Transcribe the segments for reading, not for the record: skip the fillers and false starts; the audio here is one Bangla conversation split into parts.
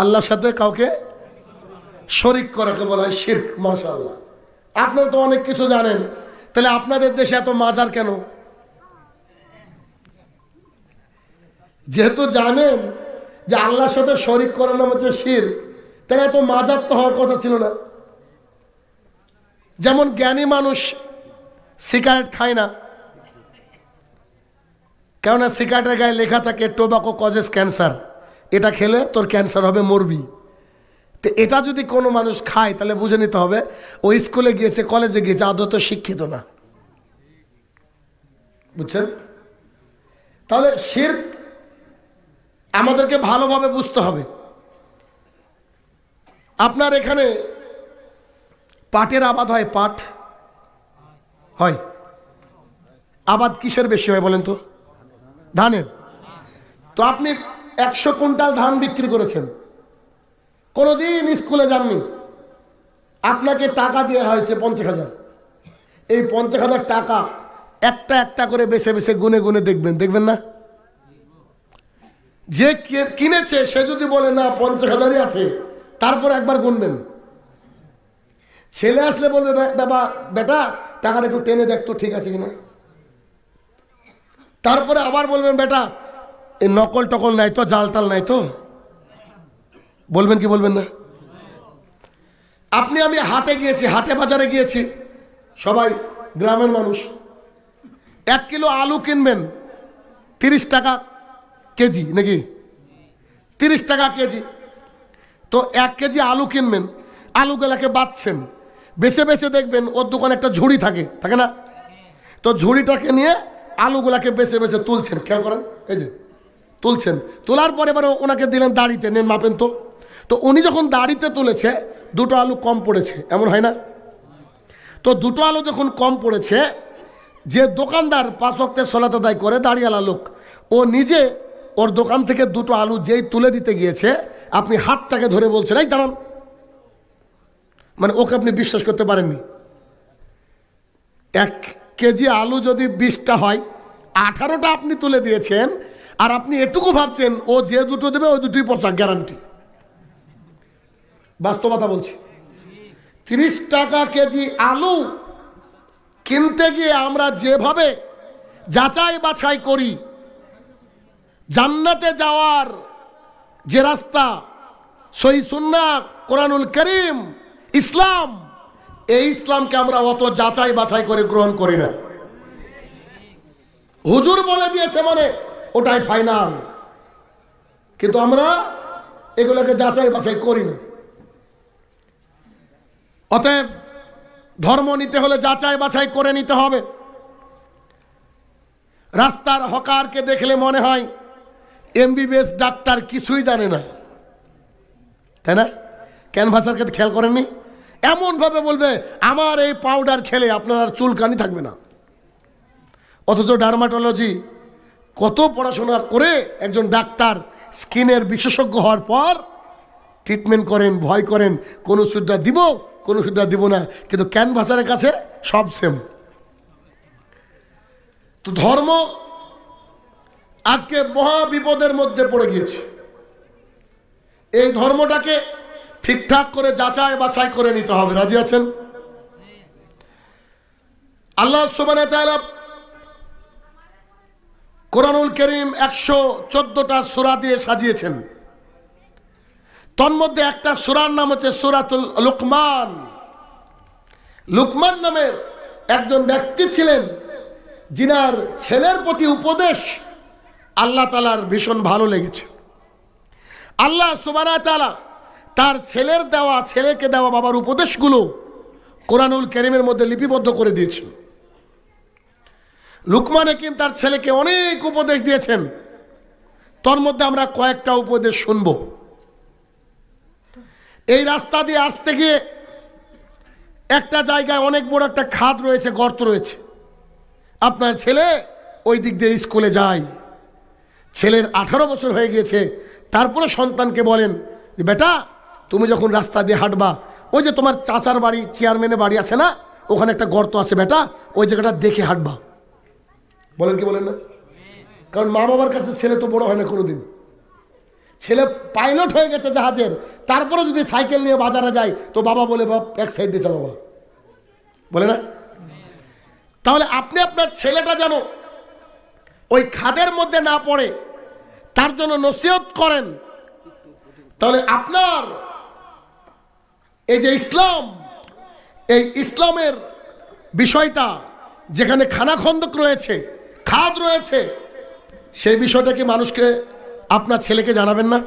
আল্লাহর সাথে কাউকে শরীক করাকে বলা হয় শিরক। মাশাআল্লাহ, আপনারা তো অনেক কিছু জানেন, তাহলে আপনাদের দেশে এত মাজার কেন? যেহেতু জানেন যে আল্লাহর সাথে শরীক করার নাম হচ্ছে শিরক, তাহলে এত মাজার তো হওয়ার কথা ছিল না। যেমন জ্ঞানী মানুষ সিগারেট খায় না, কেননা সিগারেটের গায়ে লেখা থাকে টোবাকো কজেস ক্যান্সার, এটা খেলে তোর ক্যান্সার হবে, মরবি। তো এটা যদি কোনো মানুষ খায় তাহলে বুঝে নিতে হবে ও স্কুলে গিয়েছে, কলেজে গিয়েছে, আদৌ শিক্ষিত না। বুঝছেন? তাহলে শিরক আমাদেরকে ভালোভাবে বুঝতে হবে। আপনার এখানে পাটের আবাদ হয়? পাট হয়। আবাদ কিসের বেশি হয় বলেন তো? ধানের। তো আপনি 100 কুইন্টাল ধান বিক্রি করেছেন, কোনোদিন স্কুলে যাননি, আপনাকে টাকা দেওয়া হয়েছে 50,000। এই 50,000 টাকা একটা একটা করে বেছে বেছে গুনে গুনে দেখবেন, দেখবেন না? যে কিনেছে সে যদি বলে না 50,000ই আছে, তারপর একবার গুনবেন। ছেলে আসলে বলবে বাবা বেটা টাকাটা একটু টেনে দেখতো ঠিক আছে কিনা। তারপরে আবার বলবেন বেটা এই নকল টকল নাই তো, জাল তাল নাই তো। বলবেন কি বলবেন না? আমি হাটে গিয়েছি, হাটে বাজারে গিয়েছি, সবাই গ্রামের মানুষ। 1 কিলো আলু কিনবেন 30 টাকা কেজি, নাকি 30 টাকা কেজি। তো 1 কেজি আলু কিনবেন, আলুগুলাকে বাছছেন, বেছে বেছে দেখবেন ওর দোকানে একটা ঝুড়ি থাকে, থাকে না? তো ঝুড়িটাকে নিয়ে আলুগুলাকে বেছে বেছে তুলছেন, খেয়াল করেন, এই যে তুলছেন। তোলার পরে এবার ওনাকে দিলেন দাড়িতে, নেন মাপেন তো। তো উনি যখন দাড়িতে তুলেছে 2টো আলু কম পড়েছে, এমন হয় না? তো 2টো আলু যখন কম পড়েছে, যে দোকানদার 5 ওয়াক্তের সালাত আদায় করে দাড়িওয়ালা লোক, ও নিজে ওর দোকান থেকে 2টো আলু যেই তুলে দিতে গিয়েছে, আপনি হাতটাকে ধরে বলছেন এই দাঁড়ান, মানে ওকে আপনি বিশ্বাস করতে পারেননি। 1 কেজি আলু যদি 20টা হয়, 18টা আপনি তুলে দিয়েছেন, আর আপনি এটুকু ভাবছেন ও যে 2টো দেবে ওই 2টোই পচা, গ্যারান্টি। বাস্তবতা বলছি। 30 টাকা কেজি আলু কিনতে গিয়ে আমরা যেভাবে যাচাই বাছাই করি, জান্নাতে যাওয়ার যে রাস্তা, সহিহ সুন্নাহ, কোরআনুল কারীম, ইসলাম, এই ইসলামকে আমরা অত যাচাই বাছাই করে গ্রহণ করি না। হুজুর বলে দিয়েছে মানে ওটাই ফাইনাল, কিন্তু আমরা এগুলোকে যাচাই বাছাই করি না। অতএব ধর্ম নিতে হলে যাচাই বাছাই করে নিতে হবে। রাস্তার হকারকে দেখলে মনে হয় MBBS ডাক্তার, কিছুই জানে না, তাই না? ক্যানভাসারকে খেয়াল করেননি? এমনভাবে বলবে আমার এই পাউডার খেলে আপনার আর চুলকানি থাকবে না। অথচ ডার্মাটোলজি কত পড়াশোনা করে একজন ডাক্তার স্কিনের বিশেষজ্ঞ হওয়ার পর ট্রিটমেন্ট করেন, ভয় করেন কোন ওষুধটা দিব কোন ওষুধটা দিব না, কিন্তু ক্যানভাসারের কাছে সব সেম। তো ধর্ম আজকে মহা বিপদের মধ্যে পড়ে গিয়েছে। এই ধর্মটাকে ঠিকঠাক করে যাচাই বাছাই করে নিতে হবে। রাজি আছেন? আল্লাহ সুবহানাহু ওয়া তাআলা কোরআনুল কারীম 114টা সূরা দিয়ে সাজিয়েছেন। তন্মধ্যে একটা সূরার নাম হচ্ছে সূরাতুল লুকমান। লুকমান নামের একজন ব্যক্তি ছিলেন, যিনার ছেলের প্রতি উপদেশ আল্লাহ তাআলার ভীষণ ভালো লেগেছে। আল্লাহ সুবহানাহু ওয়া তাআলা তার ছেলেকে দেওয়া বাবার উপদেশগুলো কোরআনুল কারীমের মধ্যে লিপিবদ্ধ করে দিয়েছেন। লুকমান হাকিম তার ছেলেকে অনেক উপদেশ দিয়েছেন, তার মধ্যে আমরা কয়েকটা উপদেশ শুনব। এই রাস্তা দিয়ে আসতে গিয়ে একটা জায়গায় অনেক বড় একটা খাদ রয়েছে, গর্ত রয়েছে। আপনার ছেলে ওই দিক দিয়ে স্কুলে যায়। ছেলের 18 বছর হয়ে গিয়েছে, তারপরে সন্তানকে বলেন যে বেটা তুমি যখন রাস্তা দিয়ে হাঁটবা, ওই যে তোমার চাচার বাড়ি, চেয়ারম্যানের বাড়ি আছে না, ওখানে একটা গর্ত আছে বেটা, ওই জায়গাটা দেখে হাঁটবা। বলেন কি বলেন না? কারণ মা বাবার কাছে ছেলে তো বড় হয় না কোনোদিন। ছেলে পাইলট হয়ে গেছে জাহাজের, তারপরে যদি সাইকেল নিয়ে বাজারে যায় তো বাবা বলে, বাপ এক সাইড দিয়ে চালাবো, বলে না? তাহলে আপনি আপনার ছেলেটা যেন ওই খাদের মধ্যে না পড়ে তার জন্য নসিহত করেন। তাহলে আপনার এই যে ইসলাম, এই ইসলামের বিষয়টা যেখানে খানাখন্দক রয়েছে, খাদ রয়েছে, সেই বিষয়টা কি মানুষকে, আপনার ছেলেকে জানাবেন না?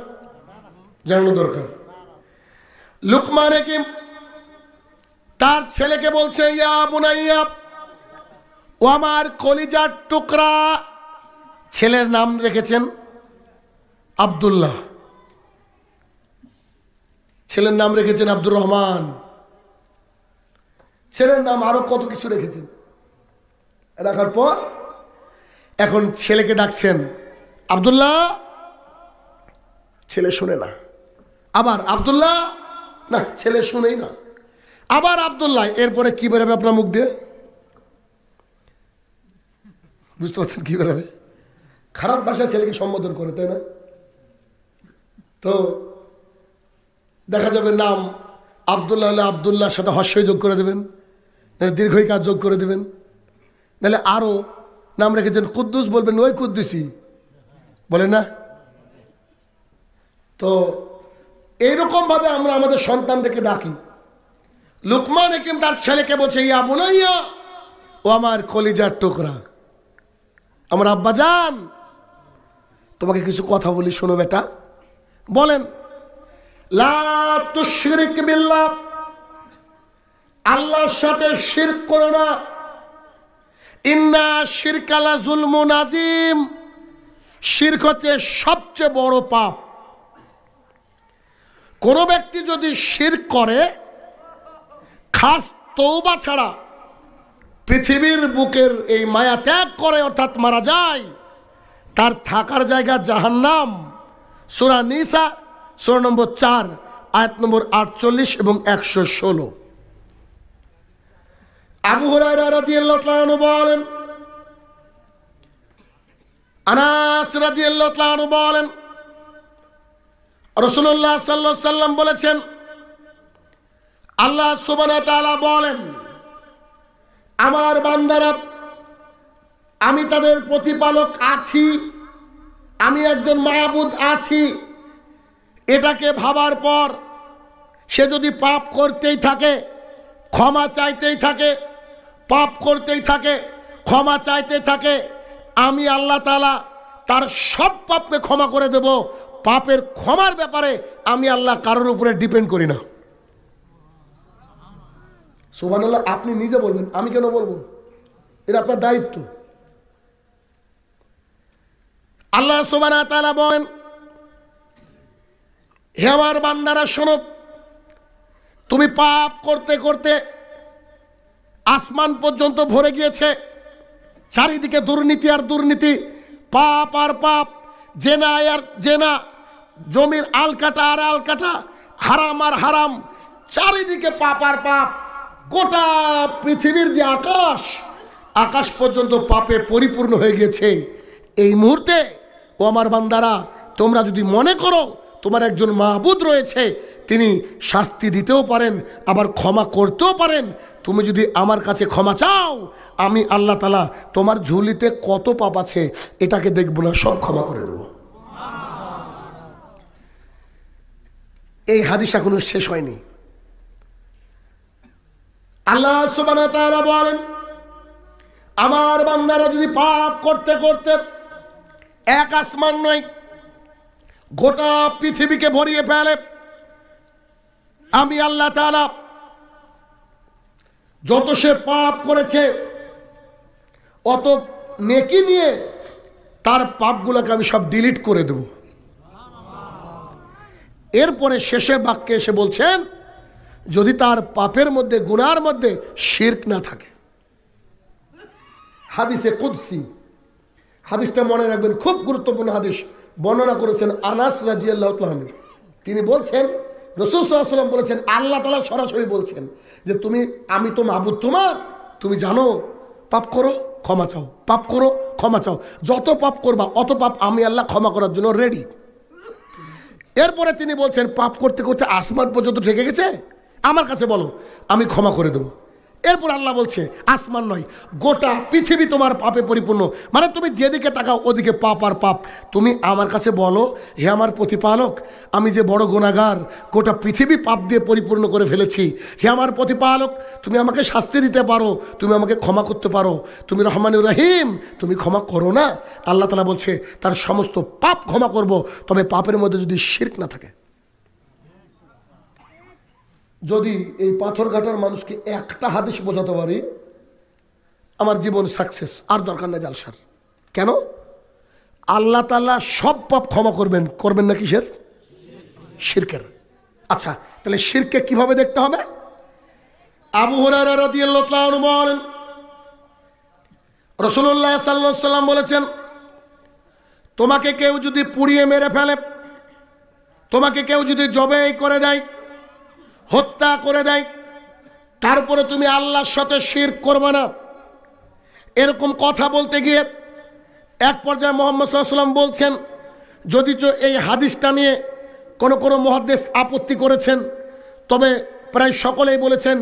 জানানো দরকার। লুকমান হাকিম তার ছেলেকে বলছে, ইয়া বুনাইয়া, ও আমার কলিজার টুকরা। ছেলের নাম রেখেছেন আব্দুল্লাহ, ছেলের নাম রেখেছেন আব্দুর রহমান, ছেলের নাম আরো কত কিছু রেখেছেন। রাখার পর এখন ছেলেকে ডাকছেন আব্দুল্লাহ, ছেলে শুনে না। আবার আব্দুল্লাহ, না ছেলে শুনেই না। আবার আব্দুল্লাহ, এরপরে কি বেরোবে আপনার মুখ দিয়ে? বুঝতে পারছেন কি বেরোবে? খারাপ ভাষায় ছেলেকে সম্বোধন করে, তাই না? তো দেখা যাবে নাম আব্দুল্লাহ হলে আব্দুল্লাহর সাথে হর্ষই যোগ করে দেবেন, নাহলে দীর্ঘইকার যোগ করে দেবেন, নাহলে আরো নাম রেখেছেন কুদ্দুস, বলবেন ওই কুদ্দুসি, বলে না? তো এইরকম ভাবে আমরা আমাদের সন্তানদেরকে ডাকি। লুকমান হাকিম তার ছেলেকে বলছে, ইয়া বুনাইয়া, ও আমার কলিজার টুকরা, আমার আব্বাজান, তোমাকে কিছু কথা বলি, শোনো বেটা। বলেন। লা তুশরিক বিল্লাহ, আল্লাহর সাথে শিরক করো না। ইন্না শিরকা লা যুলমুন আযীম, শিরক হচ্ছে সবচেয়ে বড় পাপ। কোন ব্যক্তি যদি শিরক করে, খাস তওবা ছাড়া পৃথিবীর বুকের এই মায়া ত্যাগ করে, অর্থাৎ মারা যায়, তার থাকার জায়গা জাহান্নাম। সূরা নিসা সূরা নম্বর 4 আয়াত নম্বর 48 এবং 116। আবু হুরায়রা রাদিয়াল্লাহু তাআলা আনহু বলেন, আনাস রাদিয়াল্লাহু তাআলা আনহু বলেন, রাসূলুল্লাহ সাল্লাল্লাহু আলাইহি সাল্লাম বলেছেন, আল্লাহ সুবহানাহু ওয়া তাআলা বলেন, আমার বান্দারা, আমি তাদের প্রতিপালক আছি, আমি একজন মাবুদ আছি। এটাকে ভাবার পর সে যদি পাপ করতেই থাকে, ক্ষমা চাইতেই থাকে, পাপ করতেই থাকে, ক্ষমা চাইতে থাকে, আমি আল্লাহ তাআলা তার সব পাপকে ক্ষমা করে দেব। পাপের ক্ষমার ব্যাপারে আমি আল্লাহ কারোর উপরে ডিপেন্ড করি না। সুবহানাল্লাহ। আপনি নিজে বলবেন, আমি কেন বলবো? এটা আপনার দায়িত্ব। আল্লাহ সুবহানাহু ওয়া তাআলা বলেন, হে আমার বান্দারা শোনো, তুমি পাপ করতে করতে আসমান পর্যন্ত ভরে গিয়েছে, চারিদিকে দুর্নীতি আর দুর্নীতি, পাপ আর পাপ, জেনা আর জেনা, জমির আলকাটা আর আলকাটা, হারাম আর হারাম, চারিদিকে পাপ আর পাপ। গোটা পৃথিবীর যে আকাশ, আকাশ পর্যন্ত পাপে পরিপূর্ণ হয়ে গেছে। এই মুহূর্তে ও আমার বান্দারা, তোমরা যদি মনে করো তোমার একজন মাহবুদ রয়েছে, তিনি শাস্তি দিতেও পারেন, আবার ক্ষমা করতেও পারেন, তুমি যদি আমার কাছে ক্ষমা চাও, আমি আল্লাহ তাআলা তোমার ঝুলিতে কত পাপ আছে এটাকে দেখব না, সব ক্ষমা করে দেব। এই হাদিস এখনো শেষ হয়নি। আল্লাহ সুবহানাহু ওয়া তাআলা বলেন, আমার বান্দারা যদি পাপ করতে করতে এক আসমান নয় গোটা পৃথিবীকে ভরিয়ে ফেলে, আমি আল্লাহ তাআলা যত সে পাপ করেছে অত নেকি নিয়ে তার পাপগুলোকে আমি সব ডিলিট করে দেব। এরপরে শেষে বাক্যে এসে বলছেন, যদি তার পাপের মধ্যে, গুনার মধ্যে শিরক না থাকে। হাদিসে কুদসি, হাদিসটা মনে রাখবেন, খুব গুরুত্বপূর্ণ হাদিস। বর্ণনা করেছেন আনাস রাদিয়াল্লাহু তাআলা আনহু। তিনি বলছেন, রাসূল সাল্লাল্লাহু আলাইহি ওয়াসাল্লাম বলেছেন, আল্লাহ তাআলা সরাসরি বলছেন যে আমি তো মাবুদ তোমার, তুমি জানো, পাপ করো ক্ষমা চাও, পাপ করো ক্ষমা চাও, যত পাপ করবা অত পাপ আমি আল্লাহ ক্ষমা করার জন্য রেডি। এরপরে তিনি বলছেন, পাপ করতে করতে আসমান পর্যন্ত ঠেকে গেছে, আমার কাছে বলো, আমি ক্ষমা করে দেবো। এরপর আল্লাহ বলছে, আসমান নয়, গোটা পৃথিবী তোমার পাপে পরিপূর্ণ, মানে তুমি যেদিকে তাকাও ওদিকে পাপ আর পাপ। তুমি আমার কাছে বলো, হে আমার প্রতিপালক, আমি যে বড় গুনাহগার, গোটা পৃথিবী পাপ দিয়ে পরিপূর্ণ করে ফেলেছি, হে আমার প্রতিপালক, তুমি আমাকে শাস্তি দিতে পারো, তুমি আমাকে ক্ষমা করতে পারো, তুমি রহমানুর রহিম, তুমি ক্ষমা করো না। আল্লাহ তাআলা বলছে, তার সমস্ত পাপ ক্ষমা করব, তবে পাপের মধ্যে যদি শিরক না থাকে। যদি এই পাথরঘাটার মানুষকে একটা হাদিস বোঝাতে পারি, আমার জীবন সাকসেস, আর দরকার নেই জালসার। কেন? আল্লাহ তাআলা সব পাপ ক্ষমা করবেন, করবেন না কিসের? শিরকের। আচ্ছা, তাহলে শিরকে কিভাবে দেখতে হবে? আবু হুরায়রা রাদিয়াল্লাহু তাআলা আনহু বলেন, রাসূলুল্লাহ সাল্লাল্লাহু আলাইহি ওয়াসাল্লাম বলেছেন, তোমাকে কেউ যদি পুড়িয়ে মেরে ফেলে, তোমাকে কেউ যদি জবাই করে দেয়, হত্যা করে দেয়, তারপরে তুমি আল্লাহর সাথে শিরক করবে না, এরকম কথা বলতে গিয়ে এক পর্যায়ে মুহাম্মদ সাল্লাল্লাহু আলাইহি ওয়াসাল্লাম বলছেন, যদিচ এই হাদিসটা নিয়ে কোনো মুহাদ্দিস আপত্তি করেছেন, তবে প্রায় সকলেই বলেছেন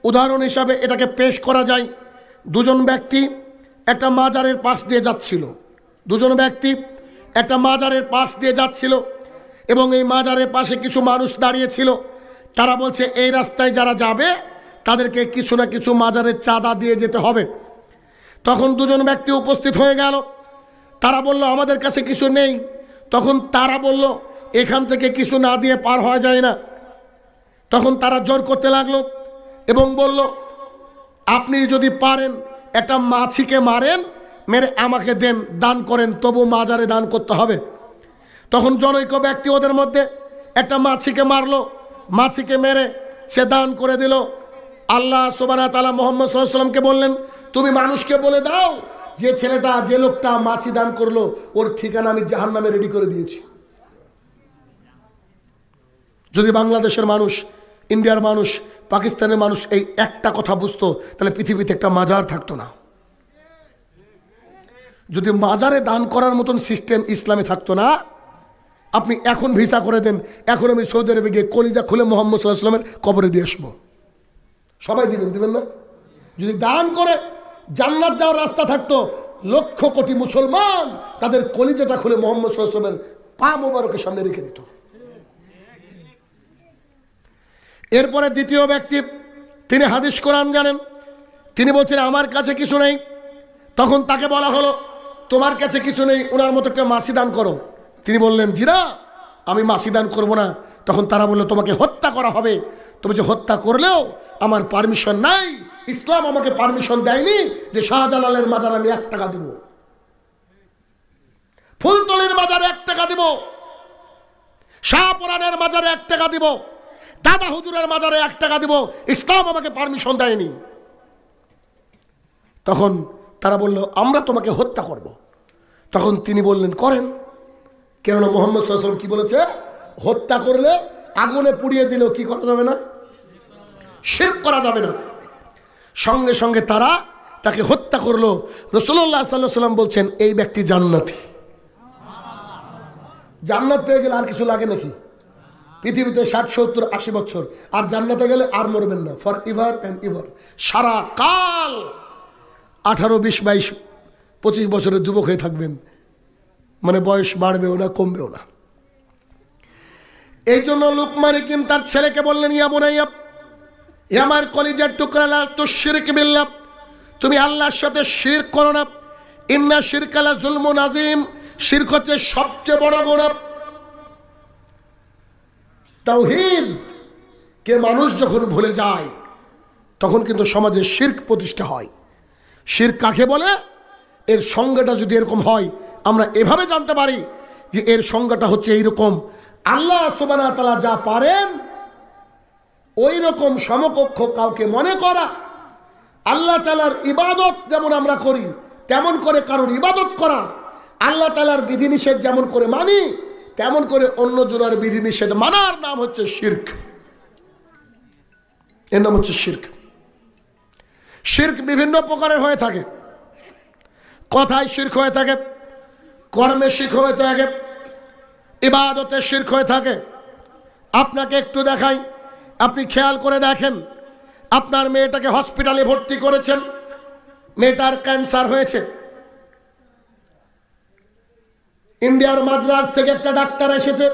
উদাহরণ হিসাবে এটাকে পেশ করা যায়। দুজন ব্যক্তি একটা মাজারের পাশ দিয়ে যাচ্ছিল, এবং এই মাজারের পাশে কিছু মানুষ দাঁড়িয়েছিল। তারা বলছে, এই রাস্তায় যারা যাবে তাদেরকে কিছু না কিছু মাজারের চাঁদা দিয়ে যেতে হবে। তখন দুজন ব্যক্তি উপস্থিত হয়ে গেল, তারা বলল, আমাদের কাছে কিছু নেই। তখন তারা বলল, এখান থেকে কিছু না দিয়ে পার হওয়া যায় না। তখন তারা জোর করতে লাগলো এবং বলল, আপনি যদি পারেন একটা মাছিকে মারেন, মেরে আমাকে দেন, দান করেন, তবু মাজারে দান করতে হবে। তখন জনৈক ব্যক্তি ওদের মধ্যে একটা মাছিকে মারলো, মাছিকে মেরে সে দান করে দিল। আল্লাহ সুবহানাহু ওয়া তাআলা মুহাম্মদ সাল্লাল্লাহু আলাইহি ওয়াসাল্লামকে বললেন, তুমি মানুষকে বলে দাও যে লোকটা মাছি দান করলো, ওর ঠিকানা আমি জাহান্নামে রেডি করে দিয়েছি। যদি বাংলাদেশের মানুষ, ইন্ডিয়ার মানুষ, পাকিস্তানের মানুষ এই একটা কথা বুঝতো, তাহলে পৃথিবীতে একটা মাজার থাকতো না। যদি মাজারে দান করার মতন সিস্টেম ইসলামে থাকতো না, আপনি এখন ভিসা করে দেন, এখন আমি সৌদি আরবে গিয়ে কলিজা খুলে মুহাম্মদ সাল্লাল্লাহু আলাইহি ওয়াসাল্লামের কবরে দিয়ে আসবো। সবাই দিবেন না? যদি দান করে জান্নাত যাওয়ার রাস্তা থাকতো, লক্ষ কোটি মুসলমান তাদের কলিজাটা খুলে মুহাম্মদ সাল্লাল্লাহু আলাইহি ওয়াসাল্লামের পা মোবারকের সামনে রেখে দিত। এরপরে দ্বিতীয় ব্যক্তি, তিনি হাদিস কোরআন জানেন, তিনি বলছেন, আমার কাছে কিছু নেই। তখন তাকে বলা হলো, তোমার কাছে কিছু নেই, ওনার মতো একটা মাছি দান করো। তিনি বললেন, জি না, আমি মাছি দান করবো না। তখন তারা বললো, তোমাকে হত্যা করা হবে। তুমি যে হত্যা করলেও আমার পারমিশন নাই, ইসলাম আমাকে পারমিশন দেয়নি যে শাহজালালের মাজার আমি 1 টাকা দিব, ফুলতলির মাজারে 1 টাকা দিব, শাহপুরানের মাজারে 1 টাকা দিব, দাদা হুজুরের মাজারে 1 টাকা দিব, ইসলাম আমাকে পারমিশন দেয়নি। তখন তারা বলল, আমরা তোমাকে হত্যা করব। তখন তিনি বললেন, করেন, কেননা মুহাম্মদ সাল্লাল্লাহু আলাইহি ওয়াসাল্লাম কি বলেছে? হত্যা করলে আগুনে পুড়িয়ে দিলেও কি করা যাবে না? শিরক করা যাবে না। সঙ্গে সঙ্গে তারা তাকে হত্যা করলো। রাসূলুল্লাহ সাল্লাল্লাহু আলাইহি ওয়াসাল্লাম বলছেন, এই ব্যক্তি জান্নাতি। জান্নাত পেয়ে গেলে আর কিছু লাগে নাকি? পৃথিবীতে 60, 70, 80 বছর, আর জান্নাতে গেলে আর মরবেন না, ফর এভার অ্যান্ড এভার, সারা কাল 18, 20, 22, 25 বছরের যুবক হয়ে থাকবেন, মানে বয়স বাড়বেও না, কমবেও না। এই জন্য লুকমান হাকিম তার ছেলেকে বললেন, ইয়া বুনাইয়া, হে আমার কলিজার টুকরা, লা তুশরিক বিল্লাহ, তুমি আল্লাহর সাথে শিরক করো না। ইন্না শিরকা লা যুলমুন আযীম, শিরক হচ্ছে সবচেয়ে বড় গুনাহ। তাওহীদ কে মানুষ যখন ভুলে যায়, তখন কিন্তু সমাজে শিরক প্রতিষ্ঠা হয়। শিরক কাকে বলে? এর সংজ্ঞাটা যদি এরকম হয়, আমরা এভাবে জানতে পারি যে এর সংজ্ঞাটা হচ্ছে এইরকম, আল্লাহ সুবহানাহু ওয়া তাআলা যা পারেন ওই রকম সমকক্ষ কাউকে মনে করা, আল্লাহ তাআলার ইবাদত যেমন আমরা করি তেমন করে কারোর ইবাদত করা, আল্লাহ তাআলার বিধিনিষেধ যেমন করে মানি তেমন করে অন্য জনের বিধিনিষেধ মানার নাম হচ্ছে শিরক। এর নাম হচ্ছে শিরক। শিরক বিভিন্ন প্রকারের হয়ে থাকে। কথায় শিরক হয়ে থাকে, কর্মে শিরক হয়ে থাকে, ইবাদতে শিরক হয়ে থাকে। আপনাকে একটু দেখাই, আপনি খেয়াল করে দেখেন, আপনার মেয়েটাকে হসপিটালে ভর্তি করেছেন, মেয়েটার ক্যান্সার হয়েছে। ইন্ডিয়ার মাদ্রাজ থেকে একটা ডাক্তার এসেছে,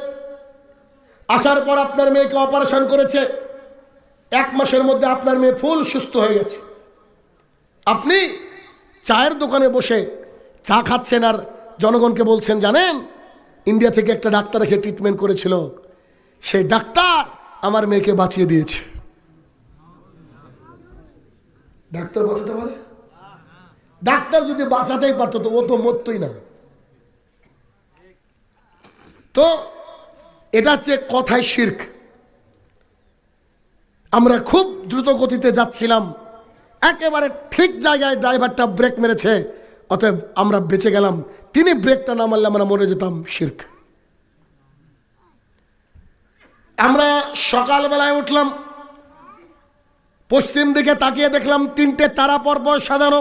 আসার পর আপনার মেয়েকে অপারেশন করেছে। 1 মাসের মধ্যে আপনার মেয়ে ফুল সুস্থ হয়ে গেছে। আপনি চায়ের দোকানে বসে চা খাচ্ছেন আর জনগণকে বলছেন, জানেন ইন্ডিয়া থেকে একটা ডাক্তার এসে ট্রিটমেন্ট করেছিল, সেই ডাক্তার আমার মেয়েকে বাঁচিয়ে দিয়েছে। ডাক্তার বাঁচাতে পারে? ডাক্তার যদি বাঁচাতেই পারতো তো ও তো মরতই না। তো এটা হচ্ছে কথায় শিরক। আমরা খুব দ্রুত গতিতে যাচ্ছিলাম, একেবারে ঠিক জায়গায় ড্রাইভারটা ব্রেক মেরেছে, অতএব আমরা বেঁচে গেলাম। তিনি ব্রেকটা না মারলে আমরা মরে যেতাম। শিরক। আমরা সকালবেলায় উঠলাম, পশ্চিম দিকে তাকিয়ে দেখলাম 3টে তারা পরপর সাজানো।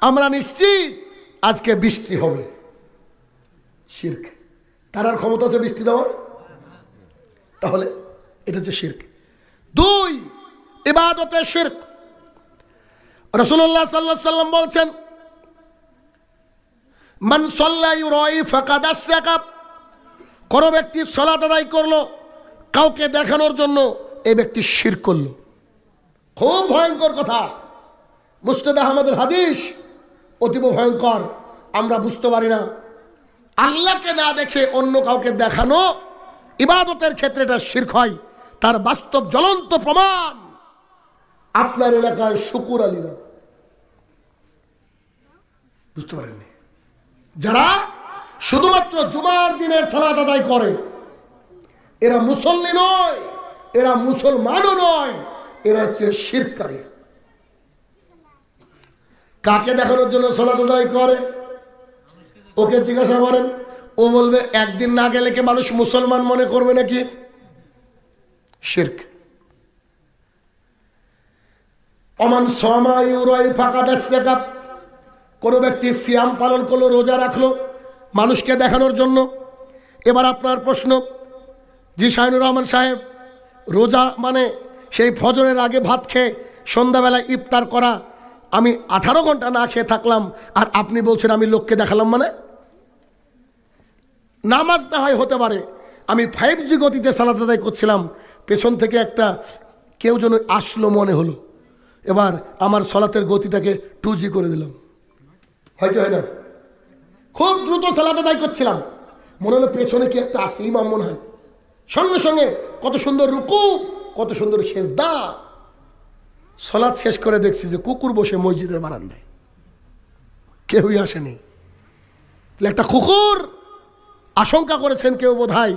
আমরা নিশ্চিত আজকে বৃষ্টি হবে। শিরক। তারার ক্ষমতা আছে বৃষ্টি দেওয়ার? তাহলে এটা হচ্ছে শিরক। 2, ইবাদতে শিরক। রাসূলুল্লাহ সাল্লাল্লাহু আলাইহি ওয়াসাল্লাম বলছেন, মান সাল্লা ইউরাই ফাকাদ আশরাকা। কোন ব্যক্তি সালাত আদায় করলো কাউকে দেখানোর জন্য, এই ব্যক্তি শিরক করলো। খুব ভয়ঙ্কর কথা। মুসনাদ আহমদের হাদিস, অতীব ভয়ঙ্কর। আমরা বুঝতে পারি না। আল্লাহকে না দেখে অন্য কাউকে দেখানো ইবাদতের ক্ষেত্রে এটা শিরক হয়। তার বাস্তব জ্বলন্ত প্রমাণ আপনার এলাকায় শুকুর আলীরা। বুঝতে পারেননি? যারা শুধুমাত্র জুমার দিনের সালাত আদায় করে, এরা মুসল্লি নয়, এরা মুসলমানও নয়, এরা হচ্ছে শিরককারী। কাকে দেখানোর জন্য সালাত আদায় করে? ওকে জিজ্ঞাসা করেন, ও বলবে একদিন না গেলে কি মানুষ মুসলমান মনে করবে নাকি? শিরক। অমান সামা ইউরাই ফাকাদ আশরাকা। কোনো ব্যক্তি সিয়াম পালন করলো, রোজা রাখলো মানুষকে দেখানোর জন্য। এবার আপনার প্রশ্ন, জি শাহিনুর রহমান সাহেব, রোজা মানে সেই ফজরের আগে ভাত খেয়ে সন্ধ্যাবেলায় ইফতার করা। আমি 18 ঘন্টা না খেয়ে থাকলাম আর আপনি বলছেন আমি লোককে দেখালাম? মানে নামাজ না হয় হতে পারে, আমি 5G গতিতে সালাত আদায় করছিলাম, পেছন থেকে একটা কেউ যেন আসলো মনে হলো, এবার আমার সালাতের গতিটাকে 2G করে দিলাম। হয়তো হয় না? খুব দ্রুত সালাত আদায় করছিলাম, মনে হলো পেছনে কি একটা আসে, ইমাম মনে হয়। সঙ্গে সঙ্গে কত সুন্দর রুকু, কত সুন্দর সেজদা। সালাত শেষ করে দেখছি যে কুকুর বসে মসজিদের বারান্দায়, কেউই আসেনি। একটা কুকুর আশঙ্কা করেছেন কেউ বোধহয়,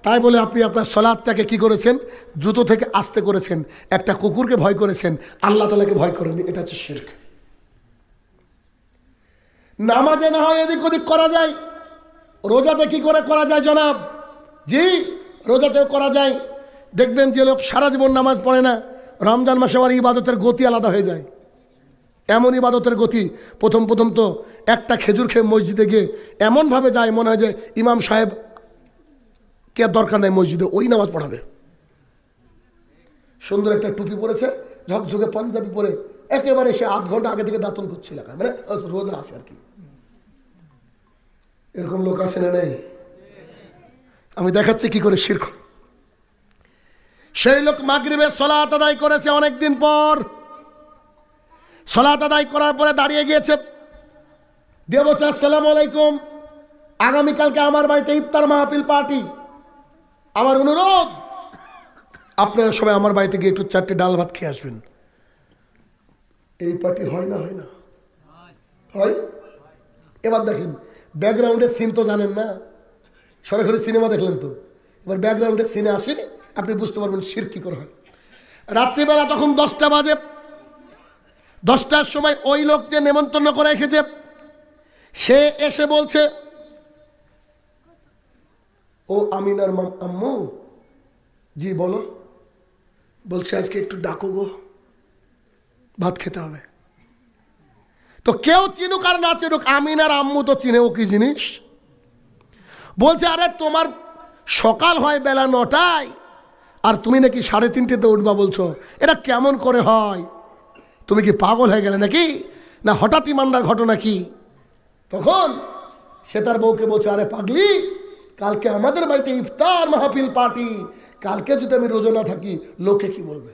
তাই বলে আপনি আপনার সালাতটাকে কি করেছেন? দ্রুত থেকে আস্তে করেছেন। একটা কুকুরকে ভয় করেছেন, আল্লাহ তাআলাকে ভয় করেননি। এটা হচ্ছে শিরক। নামাজে না হয় এদিক ওদিক করা যায়, রোজাতে কি করে করা যায় জনাব? জি, রোজাতেও করা যায়। দেখবেন যে লোক সারা জীবন নামাজ পড়ে না, রমজান মাসে আবার ইবাদতের গতি আলাদা হয়ে যায়। এমন ইবাদতের গতি, প্রথম প্রথম তো একটা খেজুর খেয়ে মসজিদে গিয়ে এমনভাবে যায় মনে হয় যে ইমাম সাহেব কে দরকার নাই, মসজিদে ওই নামাজ পড়াবে। সুন্দর একটা টুপি পরেছে, ঝকঝকে পাঞ্জাবি পরে একেবারে সে 8 ঘন্টা আগে থেকে দাঁতন করছিল, মানে রোজা আছে আর কি। এরকম লোক আছে না নেই? আমি দেখাচ্ছি কি করে শিরক। সেই লোক মাগরিবের সালাত আদায় করেছে অনেকদিন পর, সালাত আদায় করার পরে দাঁড়িয়ে গিয়েছে, দিয়ে বলছে আসসালামু আলাইকুম, আগামীকালকে আমার বাড়িতে ইফতার মাহফিল পার্টি, আমার অনুরোধ আপনারা সবাই আমার বাড়িতে গিয়ে একটু 4টে ডাল ভাত খেয়ে আসবেন। এই পার্টি হয় না? হয় না? হয়। এবার দেখেন ব্যাকগ্রাউন্ডের সিন তো জানেন না, সরাসরি সিনেমা দেখলেন তো, এবার ব্যাকগ্রাউন্ডের সিনে আসে, আপনি বুঝতে পারবেন শিরক কি করে হয়। রাত্রিবেলা তখন 10টা বাজে, 10টার সময় ওই লোক যে নেমন্তন্ন করে রেখেছে সে এসে বলছে, ও আমিনার আম্মু, জি বলো। বলছে আজকে একটু ডাকো গো, ভাত খেতে হবে। তো কেউ চিনুক আর না চিনুক, আমিনার আম্মু তো চিনে, ও কি জিনিস। বলছে আরে তোমার সকাল হয় বেলা 9টায় আর তুমি নাকি 3:30তে উঠবা বলছো, এটা কেমন করে হয়? তুমি কি পাগল হয়ে গেলে নাকি, না হঠাৎ ইমানদার ঘটনা কি? তখন সে তার বউকে বলছে আরে পাগলি, কালকে আমাদের বাড়িতে ইফতার মাহফিল পার্টি, কালকে যদি আমি রোজা না থাকি লোকে কি বলবে?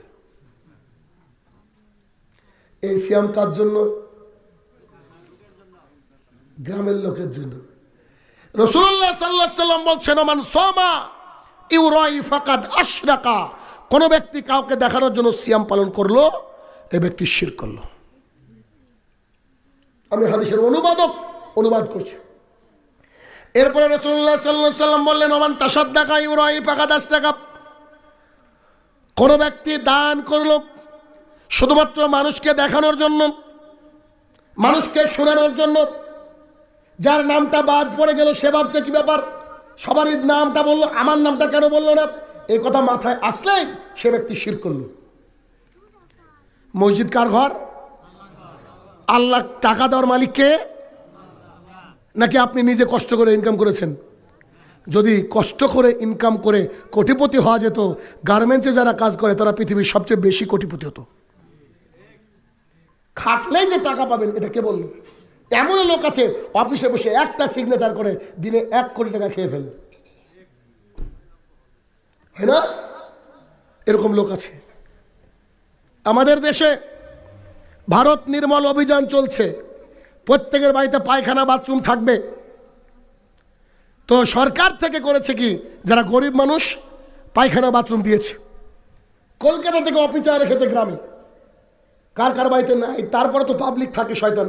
এই সিয়াম কার জন্য? গ্রামের লোকের জন্য। রাসূলুল্লাহ সাল্লাল্লাহু আলাইহি ওয়াসাল্লাম বলছেন মান সামা ইউরাই ফাকাদ আশরাকা, কোন ব্যক্তি কাউকে দেখানোর জন্য সিয়াম পালন করলো, এই ব্যক্তি শিরক করলো। আমি হাদিসের অনুবাদ করছি। এরপরে রাসূলুল্লাহ সাল্লাল্লাহু আলাইহি ওয়াসাল্লাম বললেন ওমান তাসাদদাকা ইউরাই ফাকাদ আশরাকা, কোন ব্যক্তি দান করলো শুধুমাত্র মানুষকে দেখানোর জন্য, মানুষকে শোনানোর জন্য, যার নামটা বাদ পড়ে গেল সে ভাবছে কি ব্যাপার, সবারই নামটা বললো, আমার নামটা কেন বললো না, এই কথা মাথায় আসলেই সে ব্যক্তি শিরক করলো। মসজিদ কার ঘর? আল্লাহ। টাকা দেওয়ার মালিক কে? নাকি আপনি নিজে কষ্ট করে ইনকাম করেছেন? যদি কষ্ট করে ইনকাম করে কোটিপতি হওয়া যেত, গার্মেন্টসে যারা কাজ করে তারা পৃথিবীর সবচেয়ে বেশি কোটিপতি হতো। খাটলেই যে টাকা পাবেন এটা কে বললো? এমন লোক আছে অফিসে বসে একটা সিগনেচার করে দিনে 1 কোটি টাকা খেয়ে ফেলে, হয় না? এরকম লোক আছে আমাদের দেশে। ভারত নির্মল অভিযান চলছে, প্রত্যেকের বাড়িতে পায়খানা বাথরুম থাকবে। তো সরকার থেকে করেছে কি, যারা গরিব মানুষ পায়খানা বাথরুম দিয়েছে। কলকাতা থেকে অফিসার রেখেছে গ্রামে, কার কার বাড়িতে নাই। তারপরে তো পাবলিক থাকে শয়তান,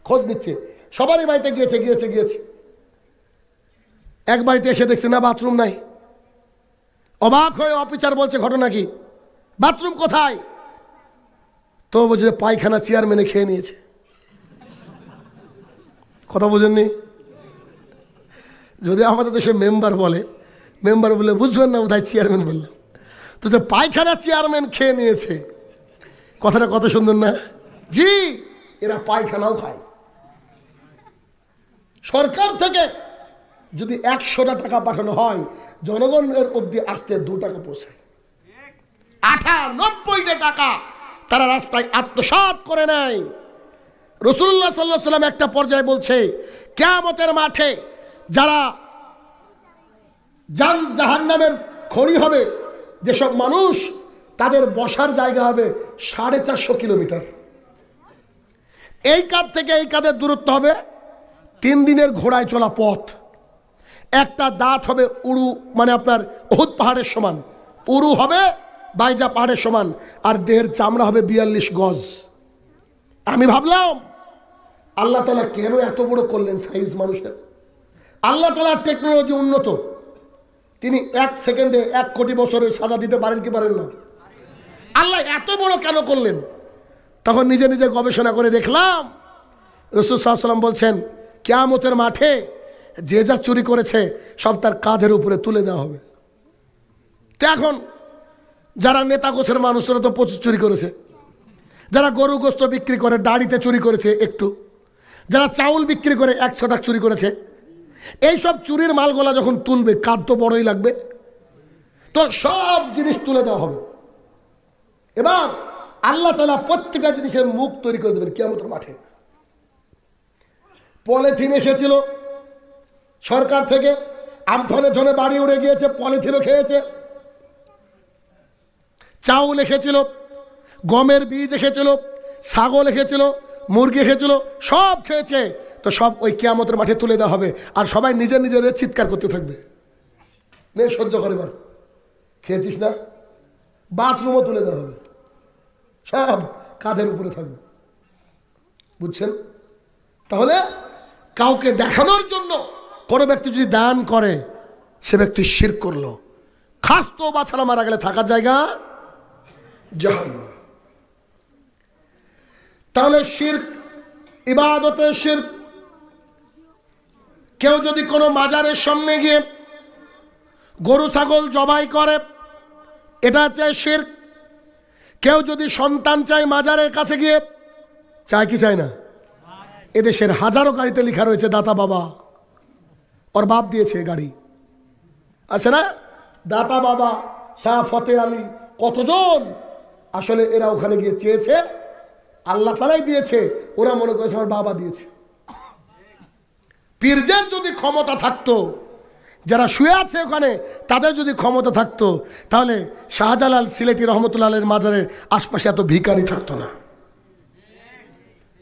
খোঁজ নিচ্ছে, সবারই বাড়িতে গিয়েছে। এক বাড়িতে এসে দেখছে না বাথরুম নাই। অবাক হয়ে অফিসার বলছে ঘটনা কি, বাথরুম কোথায়? তো বলছে পায়খানা চেয়ারম্যানে খেয়ে নিয়েছে। কথা বোঝেননি? যদি আমাদের দেশে মেম্বার বলে বুঝবেন না বোধহয় চেয়ারম্যান বললাম, তো যে পায়খানা চেয়ারম্যান খেয়ে নিয়েছে, কথাটা কত সুন্দর না? জি, এরা পায়খানাও খায়। সরকার থেকে যদি 100টা টাকা পাঠানো হয়, জনগণের অবধি আসতে 2 টাকা পৌঁছায়। 98টা টাকা তারা রাস্তায় আত্মসাৎ করে নেয়। রাসূলুল্লাহ সাল্লাল্লাহু আলাইহি ওয়াসাল্লাম একটা পর্যায়ে বলছে কিয়ামতের মাঠে যারা জাহান্নামের খড়ি হবে, যেসব মানুষ, তাদের বসার জায়গা হবে 450 কিলোমিটার। এই কাঁধ থেকে এই কাঁধের দূরত্ব হবে 3 দিনের ঘোড়ায় চলা পথ। একটা দাঁত হবে উরু, মানে আপনার উহুদ পাহাড়ের সমান, উরু হবে বাইজা পাহাড়ের সমান, আর দেহের চামড়া হবে 42 গজ। আমি ভাবলাম আল্লাহ তাআলা কেন এত বড় করলেন সাইজ মানুষের? আল্লাহ তাআলার টেকনোলজি উন্নত, তিনি 1 সেকেন্ডে 1 কোটি বছরের সাজা দিতে পারেন কি পারেন না? আল্লাহ এত বড় কেন করলেন? তখন নিজে নিজে গবেষণা করে দেখলাম রাসূল সাল্লাল্লাহু আলাইহি ওয়াসাল্লাম বলছেন কিয়ামতের মাঠে যে যা চুরি করেছে সব তার কাঁধের উপরে তুলে দেওয়া হবে। তো এখন যারা নেতা গোছের মানুষরা তো প্রচুর চুরি করেছে, যারা গরু গোস্ত বিক্রি করে দাড়িতে চুরি করেছে একটু, যারা চাউল বিক্রি করে 100 টাকা চুরি করেছে, এই সব চুরির মালগুলা যখন তুলবে কাঁধ তো বড়ই লাগবে, তো সব জিনিস তুলে দেওয়া হবে। এবার আল্লাহ তাআলা প্রত্যেকটা জিনিসের মুখ তৈরি করে দেবেন কিয়ামতের মাঠে। পলিথিন এসেছিল সরকার থেকে, আমফানে ঝনে বাড়ি উড়ে গিয়েছে, পলিথিনও খেয়েছে। চাউল এসেছিল, গমের বীজ এসেছিল, ছাগল এসেছিল, মুরগি এসেছিল, সব খেয়েছে। তো সব ওই কিয়ামতের মাঠে তুলে দেওয়া হবে, আর সবাই নিজের নিজের চিৎকার করতে থাকবে, নে সহ্য করে বার, খেয়েছিস না? বাথরুমও তুলে দেওয়া হবে, সব কাঁধের উপরে থাকবে। বুঝছেন? তাহলে কাউকে দেখানোর জন্য কোনো ব্যক্তি যদি দান করে, সে ব্যক্তি শিরক করলো। খাস তো বাছাড়া মারা গেলে থাকার জায়গা জাহান্নাম। তাহলে শিরক, ইবাদতে শিরক। কেউ যদি কোনো মাজারের সামনে গিয়ে গরু ছাগল জবাই করে, এটা হচ্ছে শিরক। কেউ যদি সন্তান চায় মাজারের কাছে গিয়ে, চায় কি চায় না? এদেশের হাজারো গাড়িতে লেখা রয়েছে দাতা বাবা, ওর বাপ দিয়েছে গাড়ি, আছে না? দাতা বাবা, শাহ ফতে আলী, কতজন আসলে এরা ওখানে গিয়ে চেয়েছে, আল্লাহ তাআলাই দিয়েছে, ওরা মনে করেছে আমার বাবা দিয়েছে। পীরদের যদি ক্ষমতা থাকতো, যারা শুয়ে আছে ওখানে তাদের যদি ক্ষমতা থাকতো, তাহলে শাহজালাল সিলেটি রহমতুল্লাহ আলাইহির মাজারের আশপাশে এত ভিখারি থাকতো না।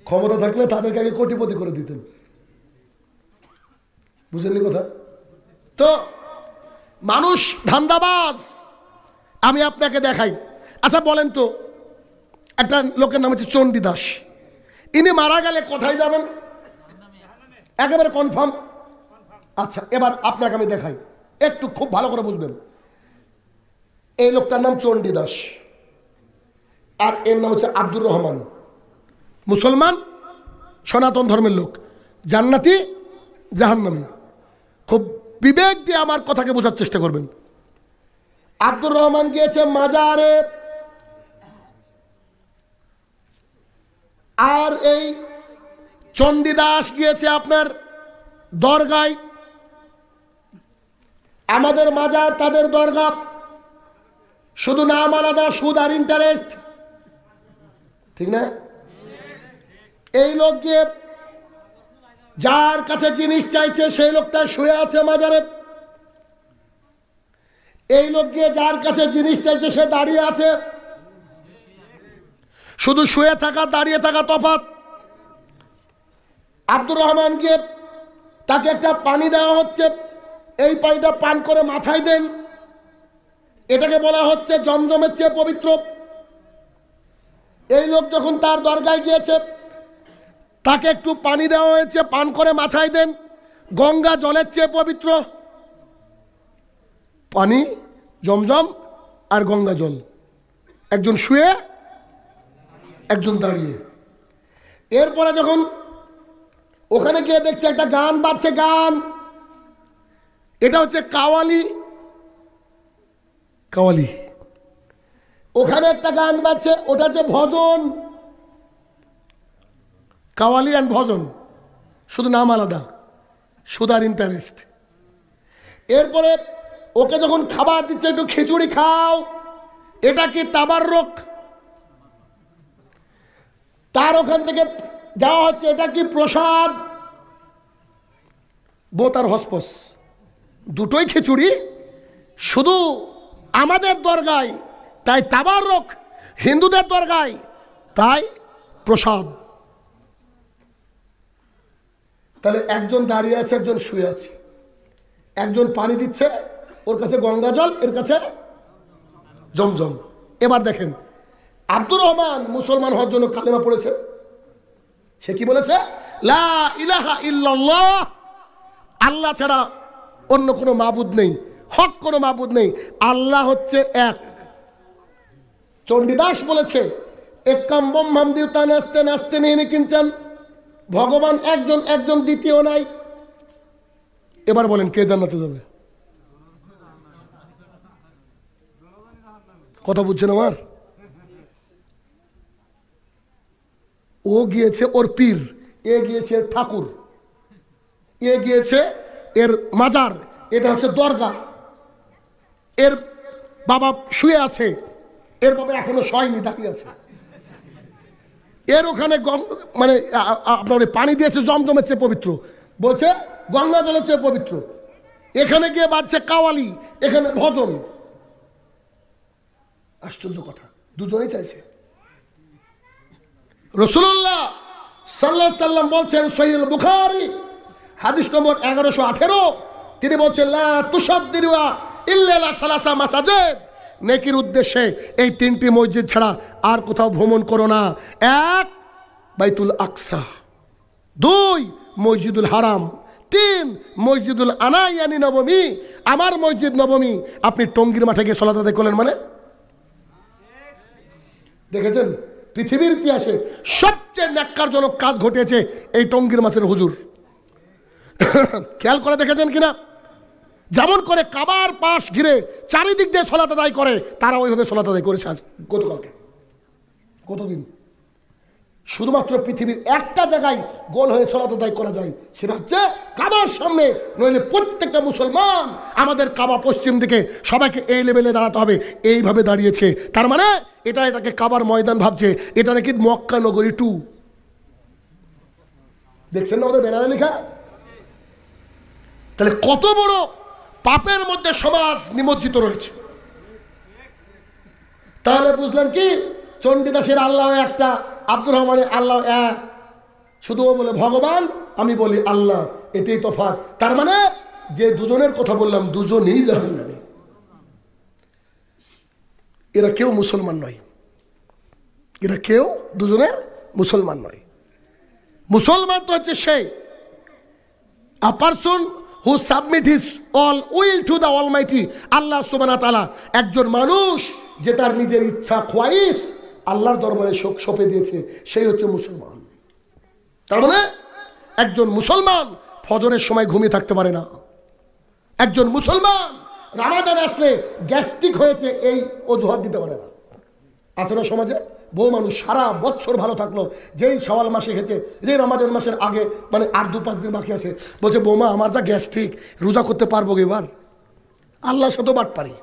ক্ষমতা থাকলে তাদেরকে আগে কোটিপতি করে দিতেন। বুঝলেন কথা? তো মানুষ ধান্দাবাজ। আমি আপনাকে দেখাই। আচ্ছা বলেন তো, একটা লোকের নাম হচ্ছে চণ্ডীদাস, ইনি মারা গেলে কোথায় যাবেন? একেবারে কনফার্ম। আচ্ছা এবার আপনাকে আমি দেখাই, একটু খুব ভালো করে বুঝবেন। এই লোকটার নাম চণ্ডীদাস, আর এর নাম হচ্ছে আব্দুর রহমান। মুসলমান, সনাতন ধর্মের লোক, জান্নাতি জাহান্নামী। খুব বিবেক দিয়ে আমার কথাকে বোঝার চেষ্টা করবেন। আব্দুর রহমান গিয়েছে মাজারে, আর এই চণ্ডীদাস গিয়েছে আপনার দরগায়। আমাদের মাজার তাদের দরগা, শুধু নাম আলাদা, সুদ আর ইন্টারেস্ট, ঠিক না? এই লোক গিয়ে যার কাছে জিনিস চাইছে সেই লোকটা শুয়ে আছে মাজারে। এই লোক গিয়ে যার কাছে জিনিস চাইছে সে দাঁড়িয়ে আছে। শুধু শুয়ে থাকা দাঁড়িয়ে থাকা তফাৎ। আব্দুর রহমান গিয়ে তাকে একটা পানি দেওয়া হচ্ছে, এই পানিটা পান করে মাথায় দেন, এটাকে বলা হচ্ছে জমজমের চেয়ে পবিত্র। এই লোক যখন তার দরগায় গিয়েছে, তাকে একটু পানি দেওয়া হয়েছে, পান করে মাথায় দেন, গঙ্গা জলের চেয়ে পবিত্র। পানি, জমজম আর গঙ্গা জল, একজন শুয়ে একজন দাঁড়িয়ে। এরপরে যখন ওখানে গিয়ে দেখছে একটা গান বাজছে, গান, এটা হচ্ছে কাওয়ালি। কাওয়ালি, ওখানে একটা গান বাজছে, ওটা হচ্ছে ভজন। কাওয়ালি অ্যান্ড ভজন, শুধু নাম আলাদা, সুদার ইন্টারেস্ট। এরপরে ওকে যখন খাবার দিচ্ছে, একটু খিচুড়ি খাও, এটা কি তাবাররুক? তার ওখান থেকে দেওয়া হচ্ছে, এটা কি প্রসাদ? বোথ আর হসপস, দুটোই খিচুড়ি, শুধু আমাদের দরগায় তাই তাবাররুক, হিন্দুদের দরগায় তাই প্রসাদ। তাহলে একজন দাঁড়িয়ে আছে, একজন শুয়ে আছে, একজন পানি দিচ্ছে, ওর কাছে গঙ্গা জল, এর কাছে জমজম। এবার দেখেন, আব্দুর রহমান মুসলমান হওয়ার জন্য কালেমা পড়েছে। সে কি বলেছে? লা ইলাহা ইল্লাল্লাহ, আল্লাহ ছাড়া অন্য কোনো মাবুদ নেই, হক কোনো মাবুদ নেই, আল্লাহ হচ্ছে এক। চণ্ডীদাস বলেছে একাম ব্রহ্মাম দ্বিতীয়তা নাস্তে নাস্তে নেই কিঞ্চন, ভগবান একজন, একজন দ্বিতীয় নাই। এবার বলেন কে জান্নাতে যাবে? কথা বুঝছেন আমার? ও গিয়েছে ওর পীর, এ গিয়েছে ঠাকুর, এ গিয়েছে এর মাজার, এটা হচ্ছে দরগা। এর বাবা শুয়ে আছে, এর বাবা এখনো শয়নি, দাঁড়িয়ে আছে। এর ওখানে মানে আপনার পানি দিয়েছে জমজমের চেয়ে পবিত্র, বলছে গঙ্গা জলের চেয়ে পবিত্র। এখানে গিয়ে বাজছে কাওয়ালি, এখানে ভজন। আশ্চর্য কথা, দুজনেই চাইছে। রাসূলুল্লাহ সাল্লাল্লাহু আলাইহি সাল্লাম বলছেন সহিহ বুখারী হাদিস নম্বর 1118, তিনি বলছেন লা তুসাদ্দিরু ইল্লা সালাসা মাসাজিদ, নেকির উদ্দেশ্যে এই তিনটি মসজিদ ছাড়া আর কোথাও ভ্রমণ করো না। এক, বাইতুল আকসা; দুই, মসজিদুল হারাম; তিন, মসজিদুল আনায়ানি নবমী, আমার মসজিদ নবমী। আপনি টঙ্গীর মাঠে গিয়ে সালাত আদায় করলেন মানে? দেখেছেন পৃথিবীর ইতিহাসে সবচেয়ে ন্যাক্কারজনক কাজ ঘটেছে এই টঙ্গীর মাছের হুজুর। খেয়াল করে দেখেছেন কিনা? যেমন করে কাবার পাশ ঘিরে চারিদিক দিয়ে সালাত আদায় করে, তারা ওইভাবে সালাত আদায় করেছে আজ, গতকালকে, কতদিন। শুধুমাত্র পৃথিবীর একটা জায়গায় গোল হয়ে সালাত আদায় করা যায়, সেটা হচ্ছে কাবার সামনে। নইলে প্রত্যেকটা মুসলমান আমাদের কাবা পশ্চিম দিকে, সবাইকে এই লেভেলে দাঁড়াতে হবে। এইভাবে দাঁড়িয়েছে, তার মানে এটাকে কাবার ময়দান ভাবছে, এটা নাকি মক্কা নগরী 2। দেখছেন না আমাদের ব্যানারে লেখা? তাহলে কত বড় পাপের মধ্যে সমাজ নিমজ্জিত রয়েছে। তাহলে বুঝলেন কি, চণ্ডীদাসের আল্লাহ একটা, আব্দুর রহমানের আল্লাহ এক। শুধু ও বলে ভগবান, আমি বলি আল্লাহ, এতেই তফাৎ। তার মানে যে দুজনের কথা বললাম, দুজনেই জাহান্নামী। এরা কেউ মুসলমান নয়, এরা কেউ দুজনের মুসলমান নয়। মুসলমান তো হচ্ছে সেই a person who submit his all will to the Almighty, আল্লাহ সুবহানাহু ওয়া তাআলা। একজন মানুষ যে তার নিজের ইচ্ছা খোয়াইশ আল্লাহর দরবারে সঁপে দিয়েছে, সেই হচ্ছে মুসলমান। তার মানে একজন মুসলমান ফজরের সময় ঘুমিয়ে থাকতে পারে না। একজন মুসলমান রমাদান আসলে গ্যাস্ট্রিক হয়েছে এই অজুহাত দিতে পারে না। আছে না সমাজে? বহু মানুষ সারা বছর ভালো থাকলো, যেই শাওয়াল মাসে খেয়েছে, যেই রমাদান মাসের আগে মানে আর 2-5 দিন বাকি আছে, বলছে বৌমা আমার যা গ্যাস্ট্রিক, রোজা করতে পারবো এবার। আল্লাহর সাথে বাট পারি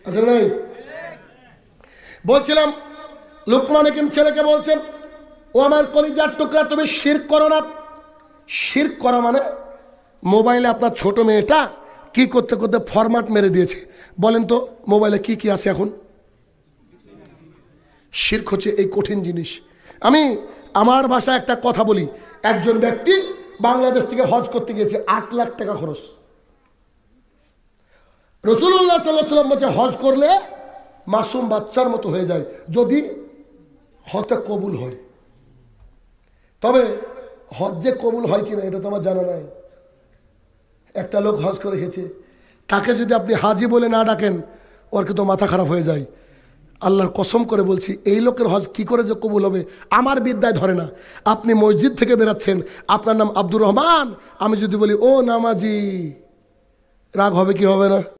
আছে নাই? বলছিলাম লুকমান হাকিম ছেলেকে বলছেন, ও আমার কলিজার টুকরা, তুমি শিরক করো না। শিরক করা মানে মোবাইলে আপনার ছোট মেয়েটা কি করতে করতে ফরম্যাট মেরে দিয়েছে। বলেন তো মোবাইলে কি কি আছে এখন? শিরক হচ্ছে এই কঠিন জিনিস। আমি আমার ভাষায় একটা কথা বলি, একজন ব্যক্তি বাংলাদেশ থেকে হজ করতে গিয়েছে, 8 লাখ টাকা খরচ। রাসূলুল্লাহ সাল্লাল্লাহু আলাইহি ওয়াসাল্লাম বলছে হজ করলে মাসুম বাচ্চার মতো হয়ে যায় যদি হজটা কবুল হয়। তবে হজ যে কবুল হয় কিনা এটা তো আমার জানা নাই। একটা লোক হজ করে গেছে, তাকে যদি আপনি হাজি বলে না ডাকেন, ওর কিন্তু মাথা খারাপ হয়ে যায়। আল্লাহর কসম করে বলছি, এই লোকের হজ কি করে যে কবুল হবে আমার বিদ্যায় ধরে না। আপনি মসজিদ থেকে বেরাচ্ছেন, আপনার নাম আব্দুর রহমান, আমি যদি বলি ও নামাজি, রাগ হবে কি হবে না?